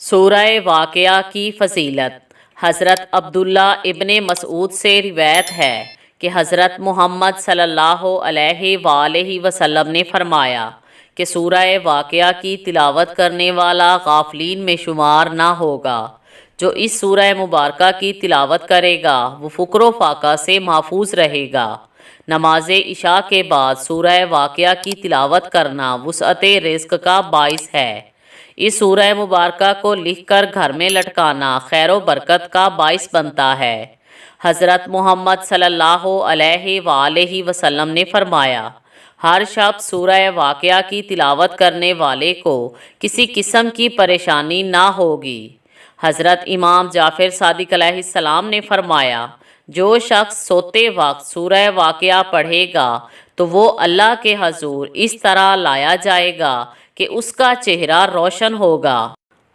سورہ واقعہ کی فضیلت۔ حضرت عبداللہ ابن مسعود سے روایت ہے کہ حضرت محمد صلی اللہ علیہ وآلہ وسلم نے فرمایا کہ سورہ واقعہ کی تلاوت کرنے والا غافلین میں شمار نہ ہوگا۔ جو اس سورہ مبارکہ کی تلاوت کرے گا وہ فقر و فاقہ سے محفوظ رہے گا۔ نماز عشاء کے بعد سورہ واقعہ کی تلاوت کرنا وسعت رزق کا باعث ہے۔ اس سورہ مبارکہ کو لکھ کر گھر میں لٹکانا خیر و برکت کا باعث بنتا ہے۔ حضرت محمد صلی اللہ علیہ وآلہ وسلم نے فرمایا، ہر شخص سورہ واقعہ کی تلاوت کرنے والے کو کسی قسم کی پریشانی نہ ہوگی۔ حضرت امام جعفر صادق علیہ السلام نے فرمایا، جو شخص سوتے وقت سورہ واقعہ پڑھے گا تو وہ اللہ کے حضور اس طرح لایا جائے گا کہ اس کا چہرہ روشن ہوگا۔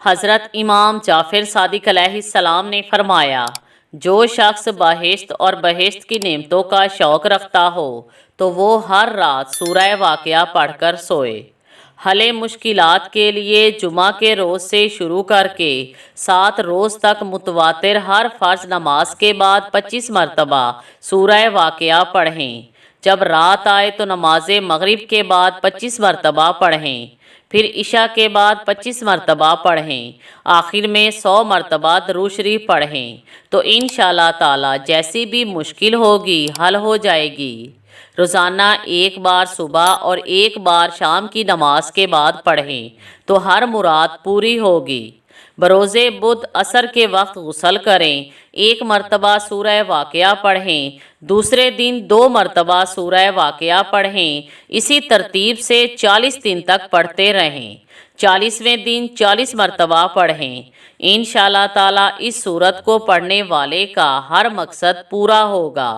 حضرت امام جعفر صادق علیہ السلام نے فرمایا، جو شخص بہشت اور بہشت کی نعمتوں کا شوق رکھتا ہو تو وہ ہر رات سورہ واقعہ پڑھ کر سوئے۔ حل مشکلات کے لیے جمعہ کے روز سے شروع کر کے 7 روز تک متواتر ہر فرض نماز کے بعد 25 مرتبہ سورہ واقعہ پڑھیں۔ جب رات آئے تو نماز مغرب کے بعد 25 مرتبہ پڑھیں، پھر عشاء کے بعد 25 مرتبہ پڑھیں، آخر میں 100 مرتبہ درود شریف پڑھیں تو انشاءاللہ تعالی جیسی بھی مشکل ہوگی حل ہو جائے گی۔ روزانہ ایک بار صبح اور ایک بار شام کی نماز کے بعد پڑھیں تو ہر مراد پوری ہوگی۔ بروز بدھ عصر کے وقت غسل کریں، 1 مرتبہ سورہ واقعہ پڑھیں، دوسرے دن 2 مرتبہ سورہ واقعہ پڑھیں، اسی ترتیب سے 40 دن تک پڑھتے رہیں، 40ویں دن 40 مرتبہ پڑھیں۔ انشاءاللہ تعالی اس سورت کو پڑھنے والے کا ہر مقصد پورا ہوگا۔